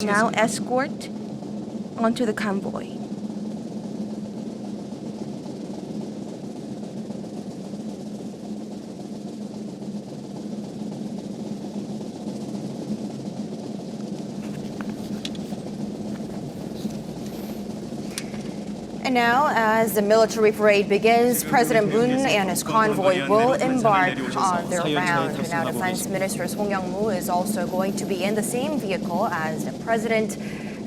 Now escort onto the convoy. And now, as the military parade begins, President Moon and his convoy will embark on their round. Now, Defense Minister Song Young-moo is also going to be in the same vehicle as the president,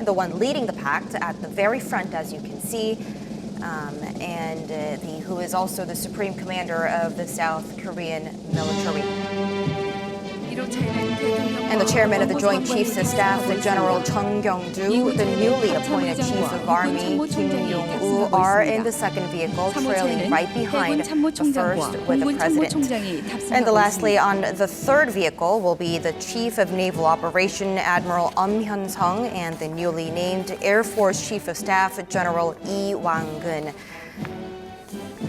the one leading the pack at the very front, as you can see, who is also the supreme commander of the South Korean military. And the chairman of the Joint Chiefs of Staff, General Chung Kyung-do, the newly appointed Chief of Army, Kim Yong-woo, are in the second vehicle, trailing right behind the first with the president. And lastly, on the third vehicle will be the Chief of Naval Operation, Admiral Hyun-sung, and the newly named Air Force Chief of Staff, General Lee Wang-gun.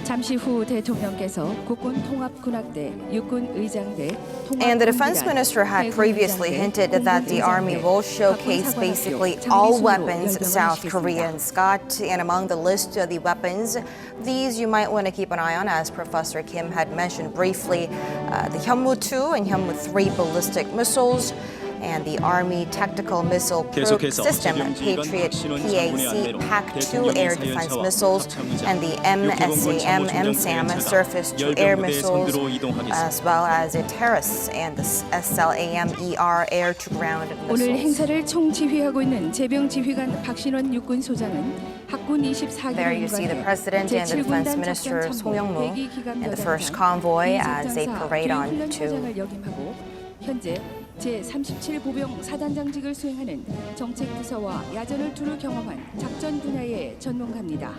잠시 후 대통령께서 국군 통합군악대, 육군 의장대, And the defense minister had previously hinted that the army will showcase basically all weapons South Koreans got. And among the list of the weapons, these you might want to keep an eye on, as Professor Kim had mentioned briefly, the Hyunmoo-2 and Hyunmoo-3 ballistic missiles, and the Army Tactical Missile System, Patriot PAC PAC-2 air defense missiles, and the MSAM MSAM surface-to-air missiles, as well as the Terrace and the SLAM-ER air-to-ground 오늘 missiles. 행사를 총지휘하고 있는 제병지휘관 박신원 육군소장은 학군 24기를 There you see the president and the defense minister Song Young-moo in the first convoy as they parade on to. 현재 제37 보병 사단장직을 수행하는 정책부서와 야전을 두루 경험한 작전 분야의 전문가입니다.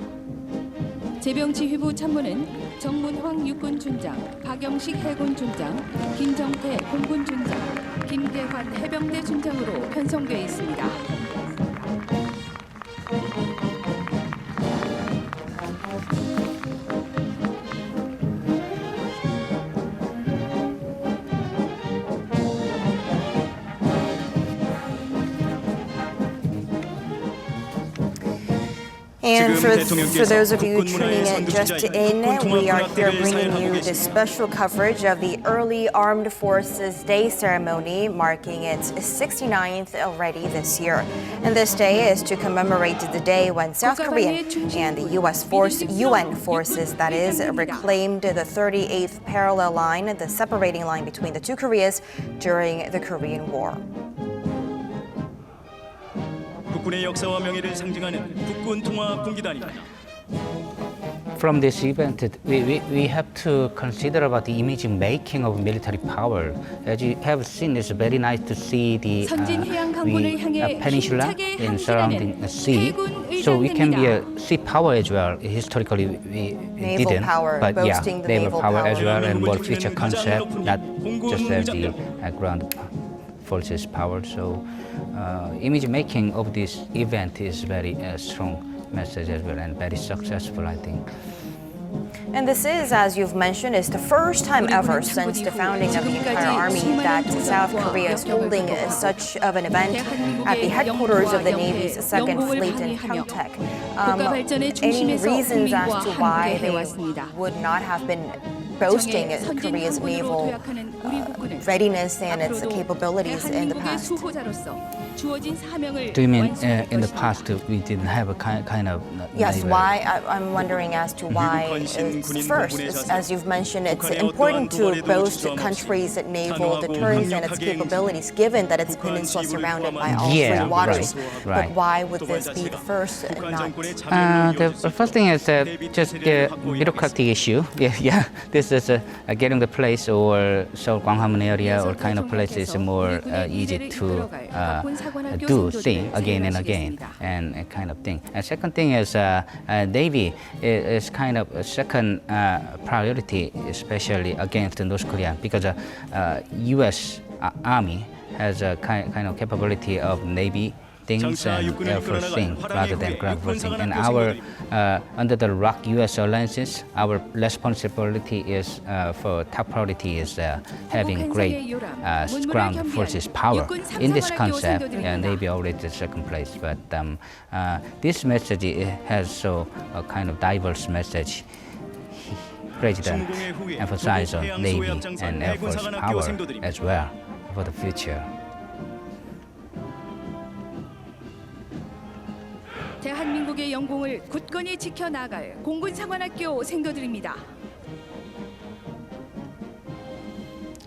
제병지휘부 참모는 정문황 육군준장, 박영식 해군준장, 김정태 공군준장, 김대환 해병대 준장으로 편성돼 있습니다. And for those of you tuning in just in, we are here bringing you this special coverage of the early Armed Forces Day ceremony, marking its 69th already this year. And this day is to commemorate the day when South Korean and the UN forces, that is, reclaimed the 38th parallel line, the separating line between the two Koreas during the Korean War. 국군의 역사와 명예를 상징하는 국군 통합 군기단입니다. From this event, we have to consider about the image making of military power. As you have seen, it's very nice to see the peninsula in surrounding the sea. So we can be a sea power as well. Historically, we didn't, but yeah, naval power as well, and more future concept, not just as the ground forces power. So image making of this event is very strong message as well, and very successful, I think. And this is, as you've mentioned, is the first time ever since the founding of the entire army that South Korea is holding such of an event at the headquarters of the Navy's 2nd Fleet in Pyeongtaek. Any reasons as to why they would not have been boasting Korea's naval readiness and its capabilities in the past? Do you mean in the past we didn't have a kind of Yes, naval? why? I'm wondering as to why it's first. As you've mentioned, it's important to boast a country's naval deterrence and its capabilities, given that it's a peninsula surrounded by all three waters. Right. But why would this be the first and not? The first thing is just the bureaucratic issue. Yeah. This is getting the place or Seoul Gwanghwamun area or kind of place is more easy to do thing again and again and kind of thing. And second thing is Navy is kind of a second priority, especially against North Korea, because U.S. Army has a kind of capability of Navy things and air forcing rather than ground forcing. And our under the ROC U.S. alliances, our responsibility is for top priority is having great ground forces power. In this concept, Navy already the second place, but this message has so a kind of diverse message. President emphasized on Navy and Air Force power as well for the future. 대한민국의 영공을 굳건히 지켜나갈 공군상관학교 생도들입니다.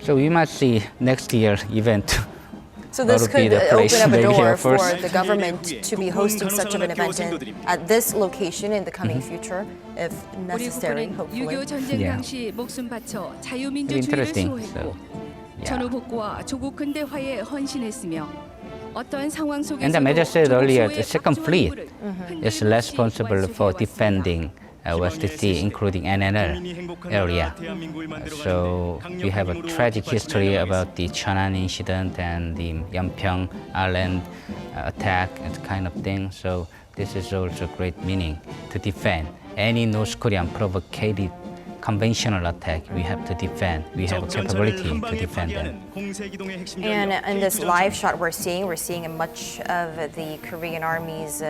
So we might see next year event. So this That would be could the place, open up a maybe door Air for Force. the government to be hosting such of an event at this location in the coming future, if 우리 necessary, 국군은 hopefully. 6.25 전쟁 Yeah. 당시 목숨 바쳐 자유민주주의를 Interesting. 수호했고 So, 전후 복구와 조국 근대화에 헌신했으며 어떠한 상황 속에서도 And the major said 조국 earlier, 소유의 the second 박주원 fleet 임무를 is 흔들림 없이 responsible for 완수해왔습니다. defending West Sea, including NNL area. So we have a tragic history about the Cheonan incident and the Yeonpyeong island attack and kind of thing. So this is also great meaning to defend any North Korean provocated conventional attack. We have to defend. We have a capability to defend them. And in this live shot we're seeing much of the Korean Army's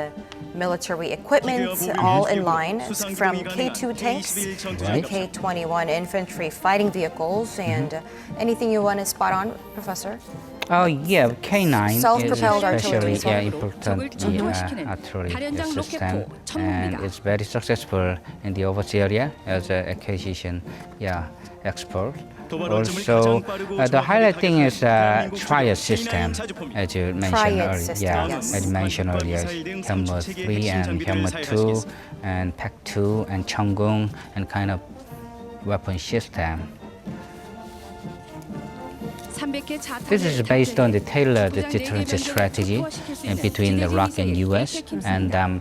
military equipment all in line, from K2 tanks to Right. K21 infantry fighting vehicles. And anything you want to spot on, Professor? Oh yeah, K9 is Self-propelled especially artillery. important artillery 다련장 system, 로켓포 and 천문입니다. it's very successful in the overseas area as an acquisition, export. Also, the highlight thing is triad system, as you mentioned Triad earlier. system, Yeah, yes. as you mentioned earlier, Hyunmoo 3 and Hyunmoo 2, and Pak2 and Cheonggung, and kind of weapon system. This is based on the tailored deterrence strategy between the ROC and US. And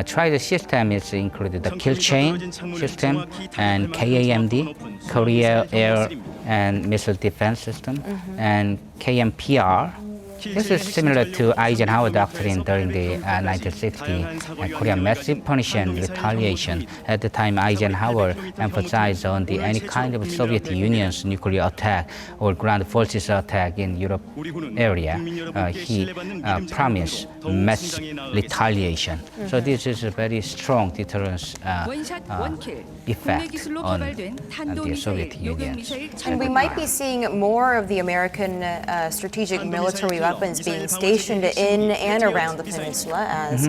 triad system is included the kill chain system and KAMD, Korea Air and Missile Defense System, and KMPR. This is similar to Eisenhower doctrine during the 1960s, Korean massive punishment and retaliation. At the time, Eisenhower emphasized on the any kind of Soviet Union's nuclear attack or ground forces attack in Europe area. He promised mass retaliation. So this is a very strong deterrence effect on the Soviet Union. And we might be seeing more of the American strategic military weapons being stationed in and around the peninsula, as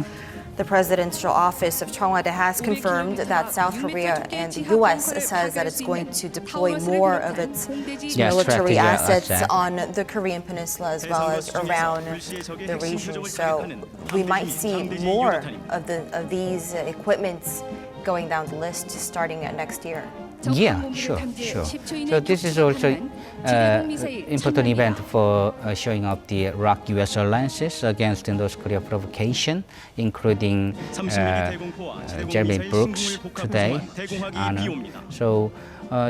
the presidential office of Cheongwade has confirmed that South Korea and the U.S. says that it's going to deploy more of its military strategy assets asset. on the Korean peninsula as well as around the region. So we might see more of these equipments going down the list starting next year. Yeah, sure. So this is also important event for showing up the ROC U.S. alliances against North Korea provocation, including Jeremy Brooks today. So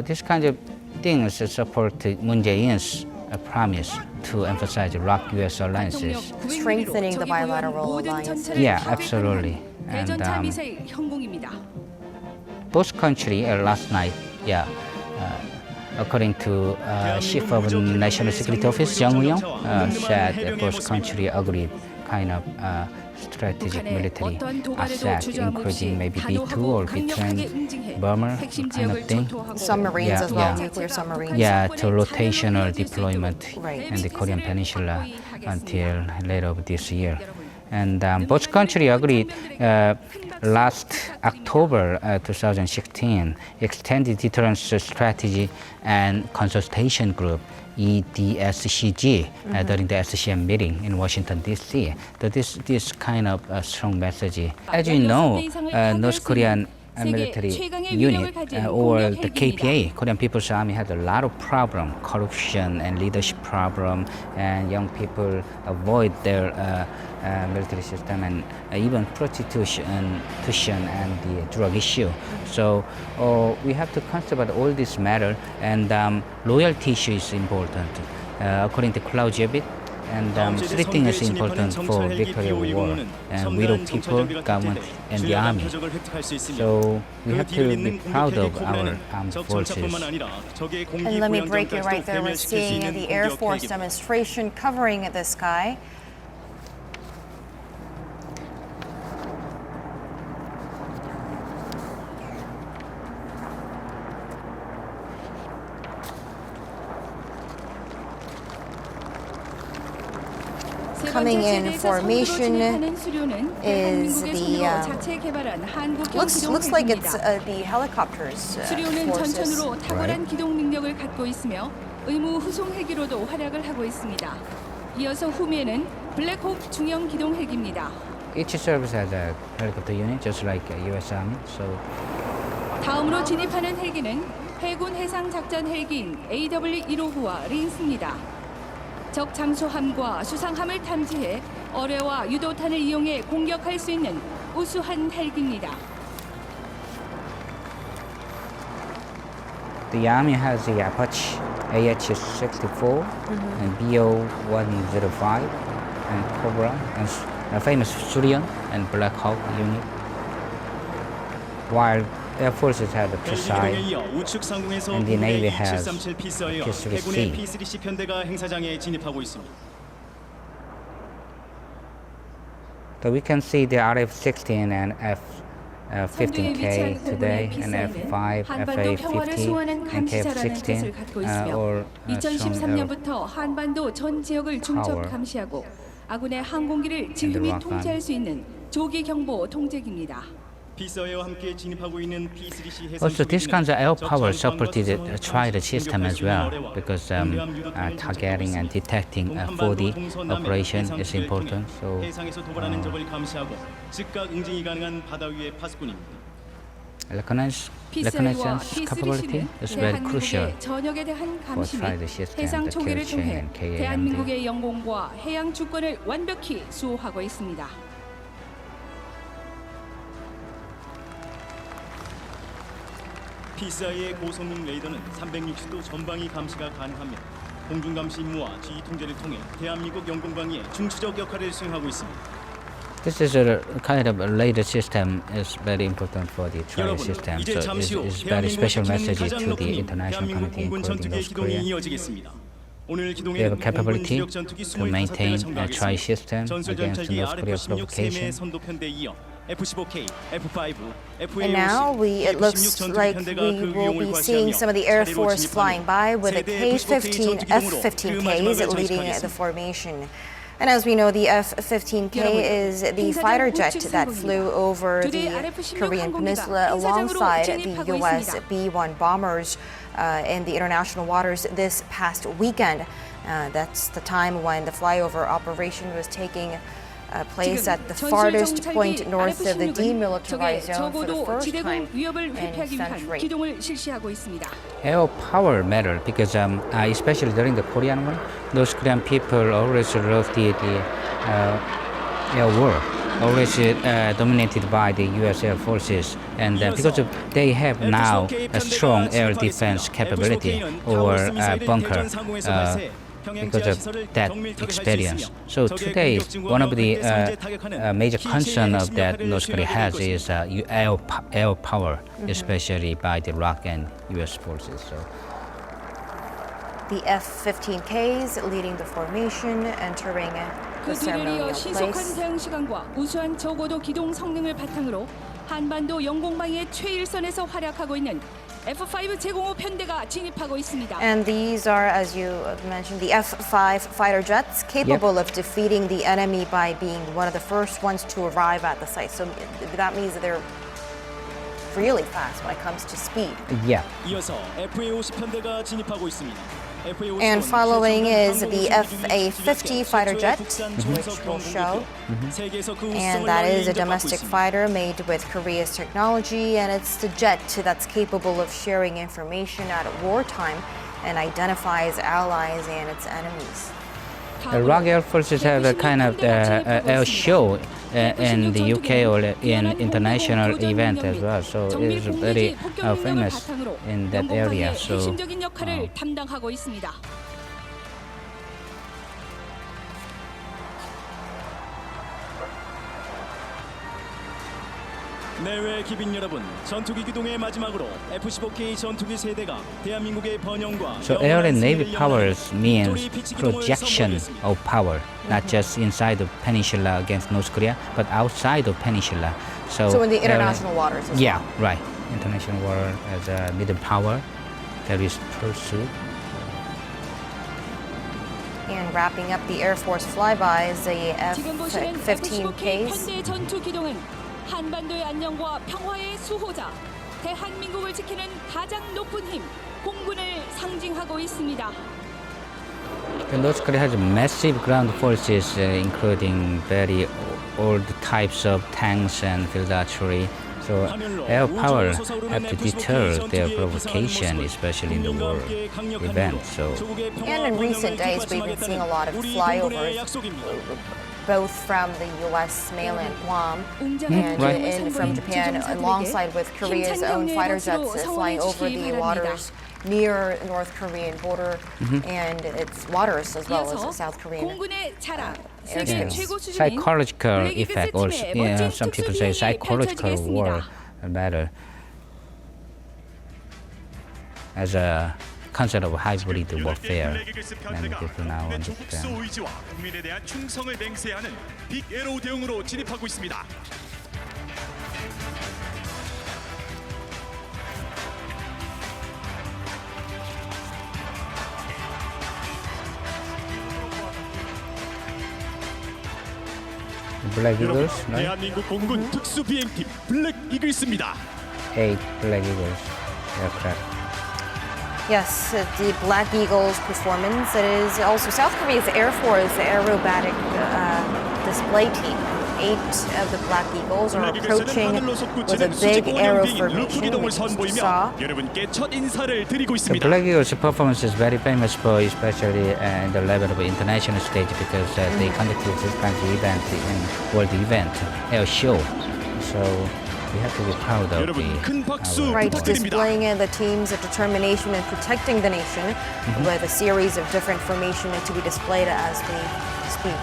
this kind of things support Moon Jae-in's promise to emphasize ROC U.S. alliances. Strengthening the bilateral alliances. Yeah, absolutely. And both countries last night, according to Chief of National Security Office Jung Woo-young, said that both countries agreed kind of strategic military asset, including maybe B-2 or B-10 bomber kind of thing. Submarines as well, nuclear submarines. Yeah, to rotational deployment Right. in the Korean Peninsula until later of this year. And both countries agreed last October 2016 extended deterrence strategy and consultation group EDSCG during the SCM meeting in Washington D.C. That this kind of strong message. As you know, North Korean military unit or the KPA, Korean People's Army, had a lot of problem, corruption and leadership problem, and young people avoid their military system, and even prostitution and the drug issue. So we have to consider about all this matter, and loyalty issue is important. According to Claude Jebit, And three things is important for victory of war. And widow people, government, and the army. So we have to be proud of our armed forces. And let me break you right there. We're seeing the Air Force demonstration covering the sky. Coming in formation is looks like it's the helicopters 수료는 forces. 전천후로 탁월한 기동 능력을 갖고 있으며 의무 후송 헬기로도 활약을 하고 있습니다. 이어서 후면은 블랙호크 중형 기동 헬기입니다. Each serves as a helicopter unit, just like U.S. Army. So 다음으로 진입하는 헬기는 해군 해상 작전 헬기인 AW-159와 린스입니다. 적 잠수함과 수상함을 탐지해 어뢰와 유도탄을 이용해 공격할 수 있는 우수한 헬기입니다. the Army has the Apache AH-64 and BO-105 and Cobra and famous Surian and Black Hawk unit, while Air Forces have the Psi and the Navy has P-3C. P-3C 편대가 행사장에 진입하고 있습니다. So we can see the RF-16 and F-15K today, and F-5, FA-50, and KF-16 or 2013년부터 한반도 전 지역을 중첩 감시하고 아군의 항공기를 지휘 통제할 수 있는 조기 경보 통제기입니다. Also, this kind of air power supported tried system as well, because targeting and detecting 4D operation is important. So reconnaissance capability is very crucial 전역에 대한 for 감심이 tried system, 해상 the 초계를 kill chain 통해 and KAMD. 대한민국의 영공과 해양 주권을 완벽히 수호하고 있습니다. P-4의 고성능 레이더는 360도 전방위 감시가 가능합니다. 공중 감시 임무와 지휘 통제를 통해 대한민국 영공방위에 중추적 역할을 수행하고 있습니다. This is a kind of a radar system is very important for the trial 여러분, system. 이제 So 잠시 후 it's very special 대한민국의 message 가장 to the 높은 international 대한민국 community, 공군 including 전투기 North 기동이 Korea. 이어지겠습니다. 오늘 They 기동에는 have a 공군 capability 주력 전투기 to maintain 25사대가 a tri 참가하겠습니다. system 전술 against 전차기 North Korea RF-16 provocation. 3의 선도편대에 이어 F-15K, F-5, And now it looks like we will be seeing some of the Air Force flying by with the K-15 F-15Ks leading the formation. And as we know, the F-15K is the fighter jet that flew over the Korean Peninsula alongside the U.S. B-1 bombers in the international waters this past weekend. That's the time when the flyover operation was taking place at the farthest point north of the demilitarized zone for the first time in century. Air power matter because especially during the Korean War, those Korean people always loved the air war, always dominated by the U.S. Air Forces, and because they have now a strong air defense capability or bunker. Because of that experience. So today, one of the major concern of that North Korea has is air power, especially by the ROK and U.S. forces. So the F-15Ks leading the formation, entering the ceremonial 신속한 place. 대응 시간과 우수한 저고도 기동 성능을 바탕으로 한반도 영공방위의 최일선에서 활약하고 있는 F-5 제공호 편대가 진입하고 있습니다. And these are, as you mentioned, the F-5 fighter jets capable of defeating the enemy by being one of the first ones to arrive at the site. So that means that they're really fast when it comes to speed. yeah. 이어서 FA-50 편대가 진입하고 있습니다. And following is the FA-50 fighter jet, which we'll show. And that is a domestic fighter made with Korea's technology, and it's the jet that's capable of sharing information at wartime and identifies allies and its enemies. The ROK Air Forces have a kind of air show in the UK or in international event as well. So it's very famous in that area. So 내외 기빈 여러분, 전투기 기동의 마지막으로 F-15K 전투기 세대가 대한민국의 번영과 So air and navy powers means projection of power, not just inside the peninsula against North Korea, but outside the peninsula. So in the international waters as yeah, right. International water as a middle power that is pursued. And wrapping up the Air Force flybys, the 지금 보시는 F-15K F-15Ks. 편대 전투 기동은 한반도의 안녕과 평화의 수호자, 대한민국을 지키는 가장 높은 힘, 공군을 상징하고 있습니다. North Korea has massive ground forces, including very old types of tanks and field archery. So air power have to deter their provocation, especially in the war event. So And in recent days, we've been seeing a lot of flyovers, both from the U.S. mainland Guam and from Japan, alongside with Korea's own fighter jets flying over the waters near North Korean border and its waters as well as the South Korean. 공군의 자랑, Yeah. 세계 최고 수준인 psychological 블랙 이글스 effect, or 팀의 yeah, 멋진 some people 특수 say 비행이 psychological war 펼쳐지겠습니다. battle as a concept of hybrid warfare. Many people now understand. 의지와 국민에 대한 충성을 맹세하는 빅 에로우 대응으로 진입하고 있습니다. Black 여러분, Eagles, right? 대한민국 공군 특수 비행팀 블랙 이글스입니다. 8 Black Eagles aircraft. Yes, the Black Eagles performance. It is also South Korea's Air Force aerobatic display team. 8 of the Black Eagles are approaching with a big aero formation, which you saw. 여러분께 첫 인사를 드리고 The 있습니다. Black Eagles performance is very famous for, especially in the level of international stage, because they conducted this kind of event in world event, air show. So we have to be proud of 여러분 큰 박수 our Right, 부탁드립니다. displaying the team's determination in protecting the nation with a series of different formation to be displayed as we speak.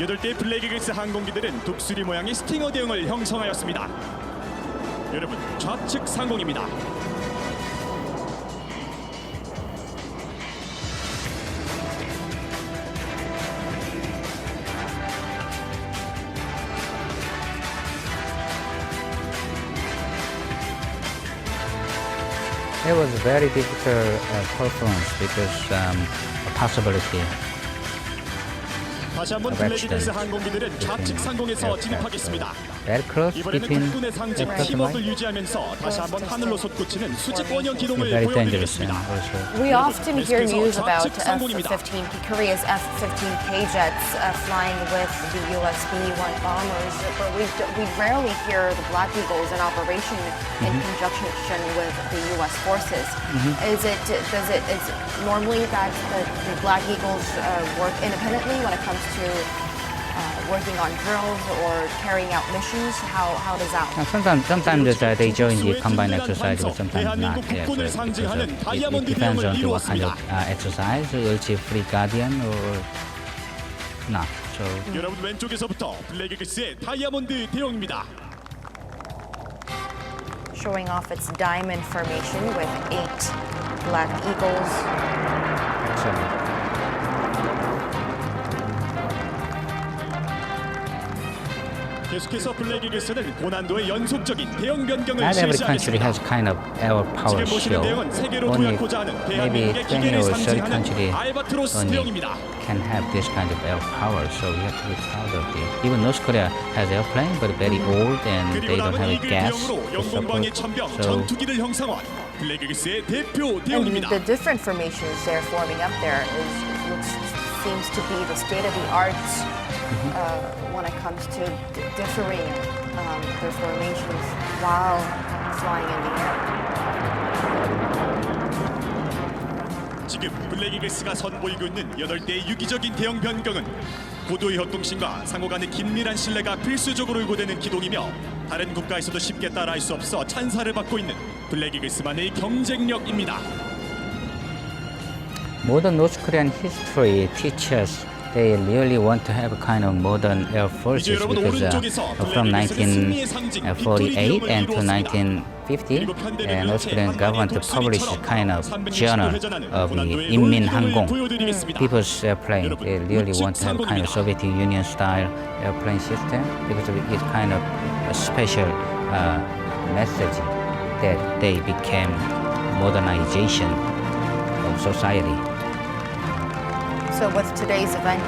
여덟 대 블랙 이글스 항공기들은 독수리 모양의 스팅어 대응을 형성하였습니다. 여러분 좌측 상공입니다. It was a very difficult performance because possibility. 다시 한번 블랙 이글스 항공기들은 좌측 상공에서 진입하겠습니다. Very close 이번에는 between 국군의 상징 aircraft 팀워크를 and 유지하면서 다시 한번 하늘로 솟구치는 수직 원형 기동을 very dangerous and 보여드리겠습니다. also We often hear 계속해서 news about 좌측 상공입니다. Korea's F-15K jets flying with the US B-1 bombers, but we rarely hear the Black Eagles in operation in conjunction with the US forces. Is normally that the Black Eagles work independently when it comes to working on drills or carrying out missions? How does that work? sometimes they join the combined exercise, but sometimes not. Yes, it depends on what kind of exercise, it's a free guardian or not. So 여러분 왼쪽에서부터 블랙 이글스의 다이아몬드 대형입니다. Showing off its diamond formation with 8 Black Eagles. excellent. 계속해서 블랙 이글스는 고난도의 연속적인 대형 변경을 Not every country 실시하겠습니다. has kind of air power 지금 보시는 show. 대형은 세계로 Only 도약고자 하는 maybe 대한민국의 20 기계를 or 30 상징하는 countries 알바트로스 only 대형입니다. can have this kind of air power, so we have to be proud of it. Even North Korea has airplane, but very old and they 그리고 don't 남은 have a 이글 gas 대형으로 to 영공방의 support. 천병 So 전투기를 형성한 블랙 이글스의 대표 And 대형입니다. the different formations they're forming up there seems to be the state of the art when it comes to differing their formations while flying in the air. 지금 블랙 이글스가 선보이고 있는 8대의 유기적인 대형 변경은 고도의 협동심과 상호 간의 긴밀한 신뢰가 필수적으로 요구되는 기동이며 다른 국가에서도 쉽게 따라할 수 없어 찬사를 받고 있는 블랙 이글스만의 경쟁력입니다. modern North Korean history teaches they really want to have a kind of modern air forces because from 1948 and to 1950, North Korean government published a kind of journal of the Inmin Hangong, people's airplane. They really want to have a kind of Soviet Union style airplane system because of its kind of a special message that they became modernization of society. So with today's event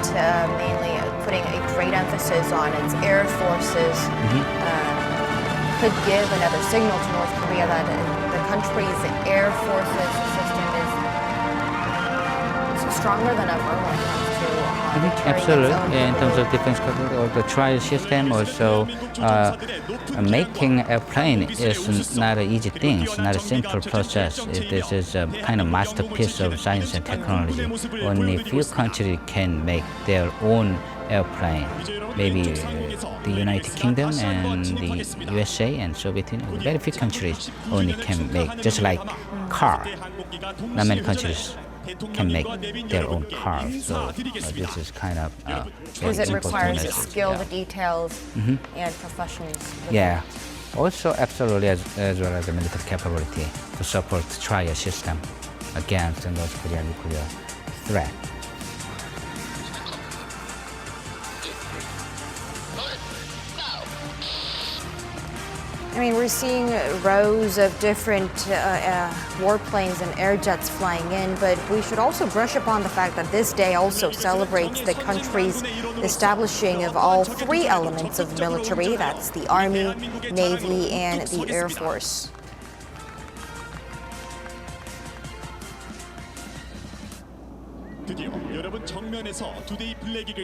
mainly putting a great emphasis on its air forces, could give another signal to North Korea that the country's air forces system is stronger than ever when it comes to Absolutely, in terms of defense coverage or the trial system, also making a plane is not an easy thing. It's not a simple process. This is a kind of masterpiece of science and technology. Only few countries can make their own airplane. Maybe the United Kingdom and the USA and Soviet Union. Very few countries only can make, just like car. Not many countries can make their own cars. So this is kind of because it requires skilled details and professionals. Yeah. Also, absolutely, as well as the military capability to support trial system against the North Korean nuclear threat. I mean, we're seeing rows of different warplanes and air jets flying in, but we should also brush upon the fact that this day also celebrates the country's establishing of all three elements of military. That's the Army, Navy, and the Air Force.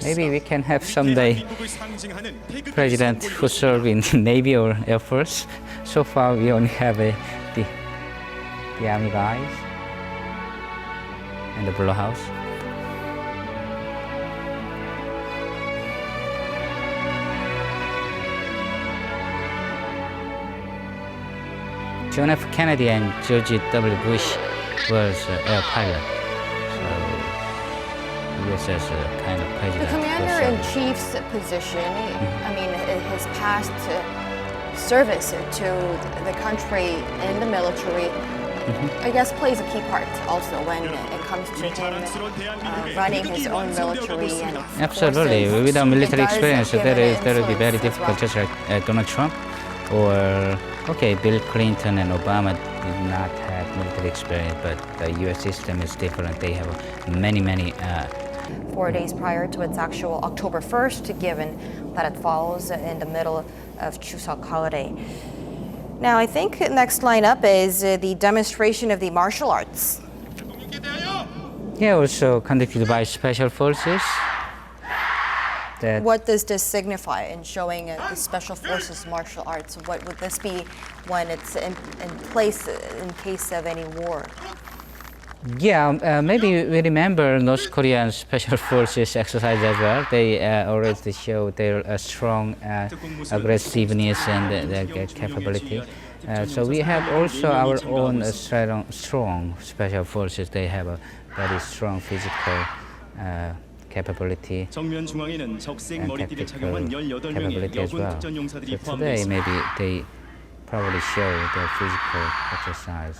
Maybe we can have someday president who serve in Navy or Air Force. So far, we only have the Army guys and the Blue House. John F. Kennedy and George W. Bush was air pilot. As a kind of president. The commander-in-chief's position, I mean, his past service to the country in the military, I guess plays a key part also when it comes to him running his own military and absolutely. forces. Without military experience, that would be very difficult, just like Donald Trump or, Bill Clinton and Obama did not have military experience, but the U.S. system is different. They have many 4 days prior to its actual October 1st, given that it falls in the middle of Chuseok holiday. Now, I think next lineup is the demonstration of the martial arts. Yeah, also conducted by special forces. What does this signify in showing the special forces martial arts? What would this be when it's in place in case of any war? Yeah, maybe we remember North Korean special forces exercise as well. They already show their strong aggressiveness and their capability. So we have also our own strong special forces. They have a very strong physical capability and tactical capability as well. So today maybe they probably show their physical exercise.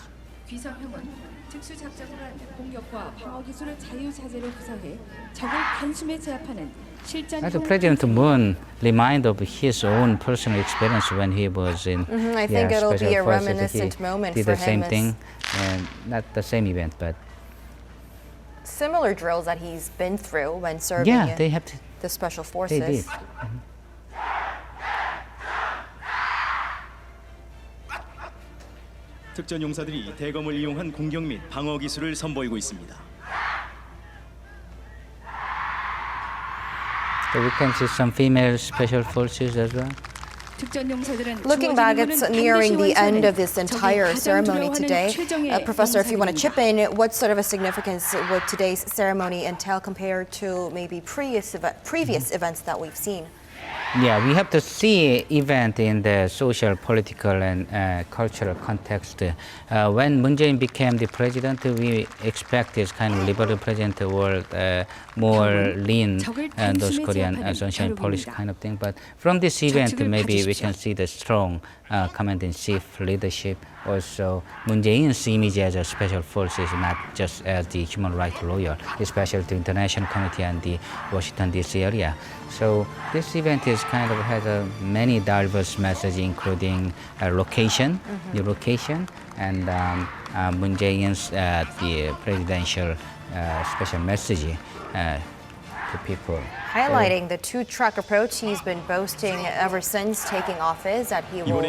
특수작전을 공격과 방어 기술을 자유자재로 구사해 적을 단숨에 제압하는 실전. As President Moon reminded of his own personal experience when he was in I think it'll be a special forces. reminiscent moment did for the same him. thing, and not the same event, but Similar drills that he's been through when serving yeah, they have to. the special They forces. 음. did. 특전 용사들이 대검을 이용한 공격 및 방어 기술을 선보이고 있습니다. So we can see some female special forces as well. Looking back, it's nearing the end of this entire ceremony today. Professor, if you want to chip in, what sort of a significance would today's ceremony entail compared to maybe previous events that we've seen? Yeah, we have to see event in the social, political, and cultural context. When Moon Jae-in became the president, we expect this kind of liberal president or more lean North Korean sunshine policy kind of thing. But from this event, maybe we can see the strong command-in-chief leadership. Also, Moon Jae-in's image as a special force is not just as the human rights lawyer, especially the international committee and the Washington D.C. area. So this event is kind of has a many diverse messages, including location, new location, and Moon Jae-in's the presidential special message to people. Highlighting the two-track approach he's been boasting ever since taking office, that he will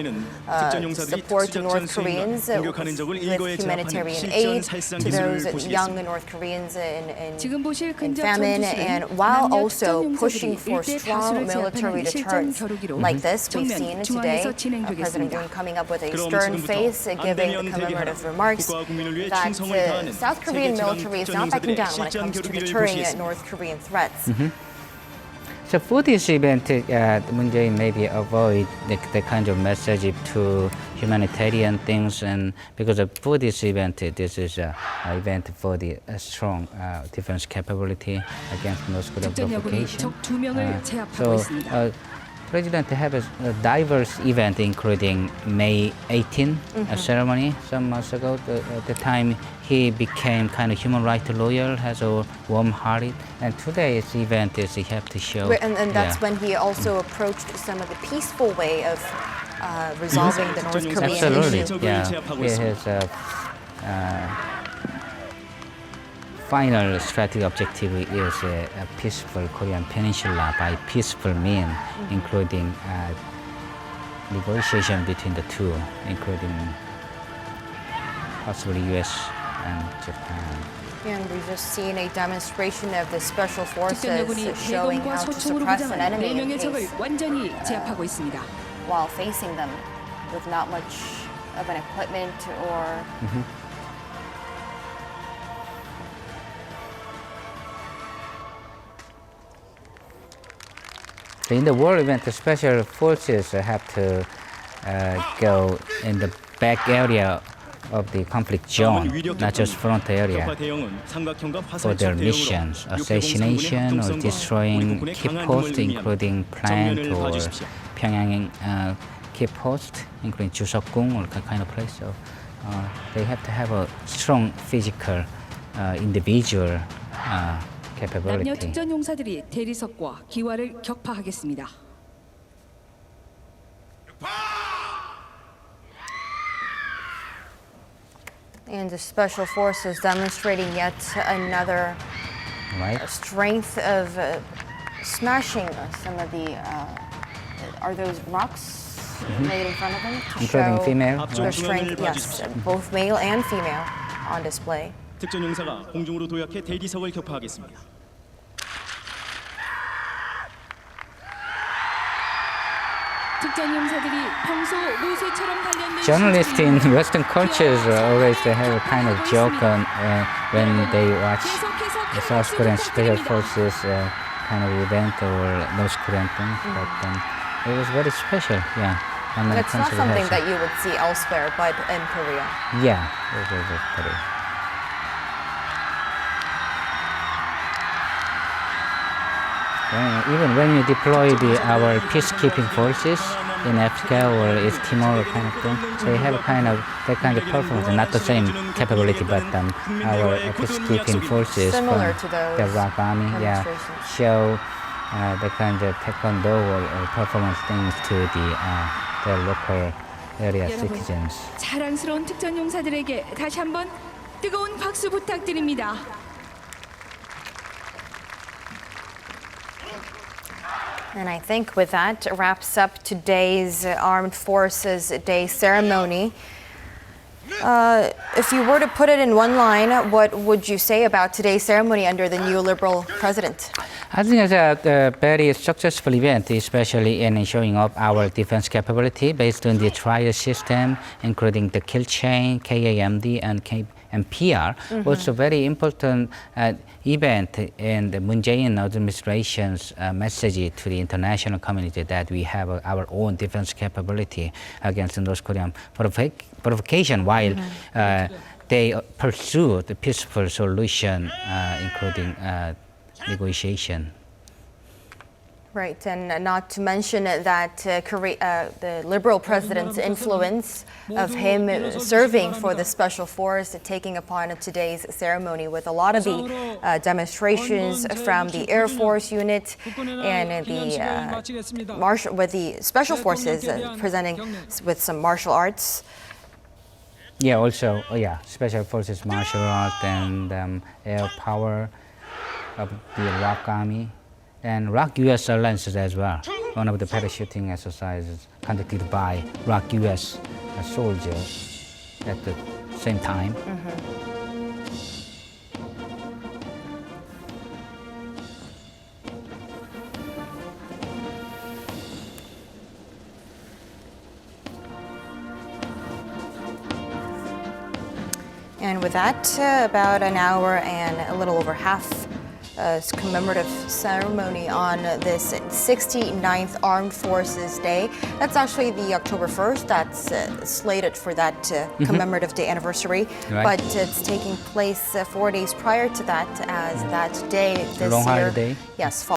support North Koreans with humanitarian aid to those young North Koreans in famine, and while also pushing for strong military deterrence. Like this, we've seen today President Moon coming up with a stern face, giving the commemorative remarks that South Korean military is not backing down when it comes to deterring North Korean threats. So for this event, Moon Jae-in maybe avoid the kind of message to humanitarian things, and because for this event, this is an event for the strong defense capability against North Korean provocation. So President have a diverse event, including May 18 ceremony some months ago. The time he became kind of human rights lawyer, has a warm-hearted, and today's event is he have to show. And that's when he also approached some of the peaceful way of resolving the North Korean Absolutely, issue. yeah. His final strategic objective is a peaceful Korean peninsula by peaceful means, including negotiation between the two, including possibly U.S. and Japan. And we've just seen a demonstration of the special forces showing how to suppress an enemy in case, 완전히 제압하고 있습니다. while facing them with not much of an equipment or In the world event, the special forces have to go in the back area of the conflict zone, not just front area, for their missions, assassination or destroying key posts, including plant or Pyongyang key post, including Chuseokgung or that kind of place. So they have to have a strong physical, individual 남녀 capability. 특전 용사들이 대리석과 기와를 격파하겠습니다. and the special forces demonstrating yet another Right? strength of smashing some of the are those rocks laid in front of them to Including show female, their right? strength. Yes, both male and female on display. 특전 용사가 공중으로 도약해 대리석을 격파하겠습니다. 특전 용사들이 평소 모세처럼 단련된 Journalists in Western cultures always have a kind of joke on when they watch the South Korean special forces kind of event or North Korean thing. But it was very special, yeah. And then It's not Council something has- that you would see elsewhere, but in Korea. Yeah, it was very. Even when you deploy our peacekeeping forces in Africa or East Timor kind of thing, they have that kind of performance, not the same capability, but our peacekeeping forces Similar from to those the Iraq Army, demonstrations. show the kind of taekwondo or performance things to the local area citizens. 자랑스러운 특전 용사들에게 다시 한번 뜨거운 박수 부탁드립니다. And I think with that wraps up today's Armed Forces Day ceremony. If you were to put it in one line, what would you say about today's ceremony under the new Liberal president? I think it's a very successful event, especially in showing up our defense capability based on the trial system, including the kill chain, KAMD, and and PR. Also very important event in the Moon Jae-in administration's message to the international community that we have our own defense capability against North Korean provocation while they pursue the peaceful solution, including negotiation. Right, and not to mention that the Liberal president's influence of him serving for the special force taking upon today's ceremony with a lot of the demonstrations from the Air Force unit and with the special forces presenting with some martial arts. Yeah, also, special forces, martial art, and air power of the ROK Army. And ROK US Alliances as well, one of the parachuting exercises conducted by ROK US soldiers at the same time. And with that, about an hour and a little over half commemorative ceremony on this 69th Armed Forces Day. That's actually the October 1st. That's slated for that commemorative day anniversary. Right. But it's taking place 4 days prior to that, as that day this Long year. holiday. Yes.